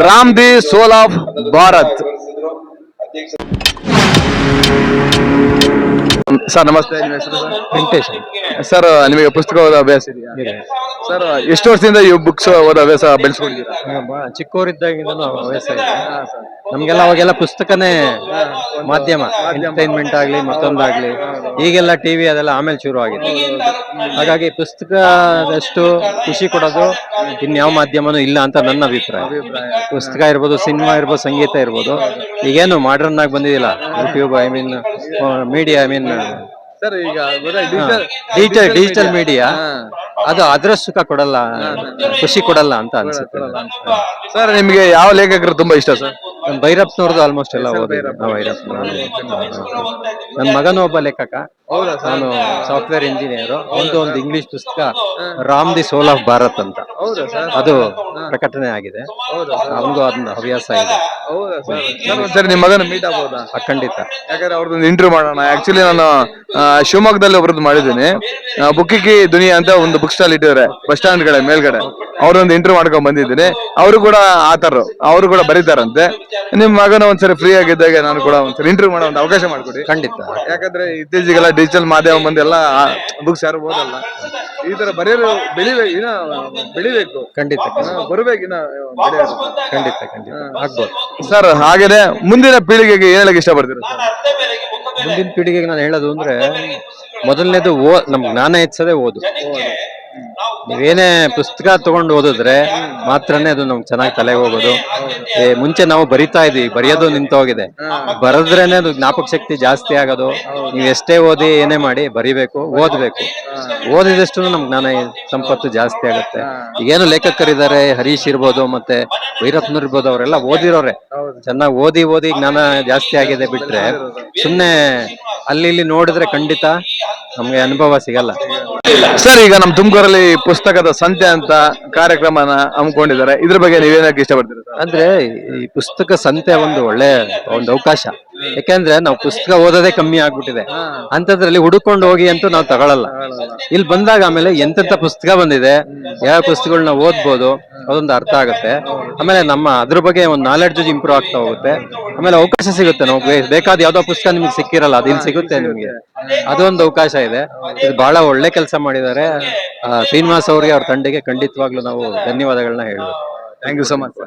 Ram the soul of Bharat. Sir ನಮಸ್ತೆ, ನಿಮ್ಮ ಹೆಸರು ಸರ್? ವೆಂಕಟೇಶ್. ಸರ್ ನಿಮಗೆ ಪುಸ್ತಕ ಓದೋ ಅಭ್ಯಾಸ ಇದೆಯಾ? ಇದೆ. ಸರ್ ಎಷ್ಟು ವರ್ಷದಿಂದ ಈ ಬುಕ್ಸ್ ಓದೋ ಅಭ್ಯಾಸ ಬೆಳೆಸ್ಕೊಂಡಿದ್ದೀರಾ? ಚಿಕ್ಕವರಿದ್ದಾಗಿಂದನೂ ಹವ್ಯಾಸ ಇದೆ ನಮ್ಗೆಲ್ಲ. ಅವಾಗೆಲ್ಲ ಪುಸ್ತಕನೇ ಮಾಧ್ಯಮ, ಎಂಟರ್ಟೈನ್ಮೆಂಟ್ ಆಗ್ಲಿ ಮತ್ತೊಂದಾಗ್ಲಿ. ಈಗೆಲ್ಲ ಟಿವಿ ಅದೆಲ್ಲ ಆಮೇಲೆ ಶುರು ಆಗಿದೆ. ಹಾಗಾಗಿ ಪುಸ್ತಕದಷ್ಟು ಖುಷಿ ಕೊಡೋದು ಇನ್ಯಾವ ಮಾಧ್ಯಮನೂ ಇಲ್ಲ ಅಂತ ನನ್ನ ಅಭಿಪ್ರಾಯ. ಪುಸ್ತಕ ಇರ್ಬೋದು, ಸಿನಿಮಾ ಇರ್ಬೋದು, ಸಂಗೀತ ಇರ್ಬೋದು. ಈಗೇನು ಮಾಡರ್ನ್ ಆಗಿ ಬಂದಿದಿಲ್ಲ, YouTube, I mean media, I mean sir ಈಗ ಡಿಜಿಟಲ್ ಮೀಡಿಯಾ, ಅದು ಅದ್ರ ಸುಖ ಕೊಡಲ್ಲ, ಖುಷಿ ಕೊಡಲ್ಲ ಅಂತ ಅನ್ಸುತ್ತೆ. ಸರ್ ನಿಮ್ಗೆ ಯಾವ ಲೇಖಕರು ತುಂಬಾ ಇಷ್ಟ ಸರ್? ಭೈರಪ್ಪನವ್ರದ್ದು ಆಲ್ಮೋಸ್ಟ್ ಎಲ್ಲ ಓದಿದೆ. ನನ್ನ ಮಗನೂ ಒಬ್ಬ ಲೇಖಕ, ನಾನು ಸಾಫ್ಟ್ವೇರ್ ಇಂಜಿನಿಯರ್. ಒಂದು ಇಂಗ್ಲಿಷ್ ಪುಸ್ತಕ Ram the soul of Bharat ಅಂತ, ಅದು ಪ್ರಕಟಣೆ ಆಗಿದೆ. ಅವನಿಗೂ ಅದನ್ನ ಹವ್ಯಾಸ ಇದೆ. ಸರ್ ನಿಮ್ಮ ಮಗನ ಮೀಟ್ ಆಗ್ಬೋದಾ? ಖಂಡಿತ. ಯಾಕಂದ್ರೆ ಅವ್ರದ್ದು ಇಂಟರ್ವ್ಯೂ ಮಾಡೋಣ. ಆಕ್ಚುಲಿ ನಾನು ಶಿವಮೊಗ್ಗದಲ್ಲಿ ಒಬ್ರದ್ದು ಮಾಡಿದ್ದೀನಿ. ಬುಕ್ಕಿಕಿ ದುನಿಯಾ ಅಂತ ಒಂದು ಬುಕ್ ಸ್ಟಾಲ್ ಇಟ್ಟಿದ್ದಾರೆ ಬಸ್ ಸ್ಟ್ಯಾಂಡ್ ಕಡೆ ಮೇಲ್ಗಡೆ. ಅವ್ರೊಂದು ಇಂಟರ್ವ್ಯೂ ಮಾಡ್ಕೊಂಡ್ ಬಂದಿದ್ದೀನಿ. ಅವರು ಕೂಡ ಆತರು, ಅವರು ಕೂಡ ಬರೀತಾರಂತೆ. ನಿಮ್ ಮಗನ ಒಂದ್ಸರಿ ಫ್ರೀ ಆಗಿದ್ದಾಗ ನಾನು ಕೂಡ ಒಂದ್ಸರಿ ಇಂಟರ್ವ್ಯೂ ಮಾಡೋ ಒಂದು ಅವಕಾಶ ಮಾಡ್ಕೊಡಿ. ಖಂಡಿತ. ಯಾಕಂದ್ರೆ ಇತ್ತೀಚೆಗೆಲ್ಲ ಡಿಜಿಟಲ್ ಮಾಧ್ಯಮ ಬಂದೆಲ್ಲ ಬುಕ್ಸ್ ಯಾರು ಓದಲ್ಲ. ಈ ತರ ಬರೆಯೋರು ಬೆಳಿಬೇಕು. ಖಂಡಿತ ಬರ್ಬೇಕು. ಖಂಡಿತ ಆಗ್ಬೋದು ಸರ್. ಹಾಗೇನೆ ಮುಂದಿನ ಪೀಳಿಗೆಗೆ ಏನ್ ಹೇಳಕ್ ಇಷ್ಟಪಡ್ತೀರಾ? ಮುಂದಿನ ಪೀಳಿಗೆಗೆ ನಾನು ಹೇಳೋದು ಅಂದ್ರೆ, ಮೊದಲನೇದು ನಮ್ಗೆ ಜ್ಞಾನ ಹೆಚ್ಚೋದೇ ಓದು. ನೀವೇನೇ ಪುಸ್ತಕ ತಗೊಂಡು ಓದಿದ್ರೆ ಮಾತ್ರನೇ ಅದು ನಮ್ಗೆ ಚೆನ್ನಾಗಿ ತಲೆಗೆ ಹೋಗೋದು. ಮುಂಚೆ ನಾವು ಬರಿತಾ ಇದ್ವಿ, ಬರೆಯೋದು ನಿಂತೋಗಿದೆ. ಬರದ್ರೇನೆ ಅದು ಜ್ಞಾಪಕ ಶಕ್ತಿ ಜಾಸ್ತಿ ಆಗೋದು. ನೀವ್ ಎಷ್ಟೇ ಓದಿ ಏನೇ ಮಾಡಿ ಬರಿಬೇಕು, ಓದ್ಬೇಕು. ಓದಿದಷ್ಟು ನಮ್ಗೆ ಜ್ಞಾನ ಸಂಪತ್ತು ಜಾಸ್ತಿ ಆಗುತ್ತೆ. ಈಗೇನು ಲೇಖಕರಿದ್ದಾರೆ, ಹರೀಶ್ ಇರ್ಬೋದು, ಮತ್ತೆ ಭೈರಪ್ಪನವ್ರು ಇರ್ಬೋದು, ಅವರೆಲ್ಲ ಓದಿರೋರೆ. ಚೆನ್ನಾಗಿ ಓದಿ ಜ್ಞಾನ ಜಾಸ್ತಿ ಆಗಿದೆ. ಬಿಟ್ರೆ ಸುಮ್ನೆ ಅಲ್ಲಿ ಇಲ್ಲಿ ನೋಡಿದ್ರೆ ಖಂಡಿತ ನಮ್ಗೆ ಅನುಭವ ಸಿಗಲ್ಲ. ಸರ್ ಈಗ ನಮ್ ತುಮಕೂರಲ್ಲಿ ಪುಸ್ತಕದ ಸಂತೆ ಅಂತ ಕಾರ್ಯಕ್ರಮನ ಹಮ್ಮಿಕೊಂಡಿದ್ದಾರೆ. ಇದ್ರ ಬಗ್ಗೆ ನೀವೇನಕ್ಕೆ ಇಷ್ಟಪಡ್ತೀರಾ? ಅಂದ್ರೆ ಈ ಪುಸ್ತಕ ಸಂತೆ ಒಂದು ಒಳ್ಳೆ ಒಂದು ಅವಕಾಶ. ಯಾಕೆಂದ್ರೆ ನಾವು ಪುಸ್ತಕ ಓದೋದೇ ಕಮ್ಮಿ ಆಗ್ಬಿಟ್ಟಿದೆ. ಅಂತದ್ರಲ್ಲಿ ಹುಡುಕೊಂಡು ಹೋಗಿ ಅಂತೂ ನಾವು ತಗೊಳಲ್ಲ. ಇಲ್ಲಿ ಬಂದಾಗ ಆಮೇಲೆ ಎಂತೆಂತ ಪುಸ್ತಕ ಬಂದಿದೆ, ಯಾವ ಪುಸ್ತಕಗಳನ್ನ ಓದ್ಬೋದು, ಅದೊಂದು ಅರ್ಥ ಆಗುತ್ತೆ. ಆಮೇಲೆ ನಮ್ಮ ಅದ್ರ ಬಗ್ಗೆ ಒಂದು ನಾಲೆಡ್ಜ್ ಇಂಪ್ರೂವ್ ಆಗ್ತಾ ಹೋಗುತ್ತೆ. ಆಮೇಲೆ ಅವಕಾಶ ಸಿಗುತ್ತೆ. ನಾವು ಬೇಕಾದ ಯಾವ್ದೋ ಪುಸ್ತಕ ನಿಮ್ಗೆ ಸಿಕ್ಕಿರಲ್ಲ, ಅದು ಇಲ್ಲಿ ಸಿಗುತ್ತೆ ನಿಮ್ಗೆ. ಅದೊಂದು ಅವಕಾಶ ಇದೆ. ಇದು ಬಹಳ ಒಳ್ಳೆ ಕೆಲಸ ಮಾಡಿದ್ದಾರೆ ಶ್ರೀನಿವಾಸ್ ಅವ್ರಿಗೆ, ಅವ್ರ ತಂಡಕ್ಕೆ ಖಂಡಿತವಾಗ್ಲೂ ನಾವು ಧನ್ಯವಾದಗಳನ್ನ ಹೇಳ್ಬೇಕು. Thank you so much.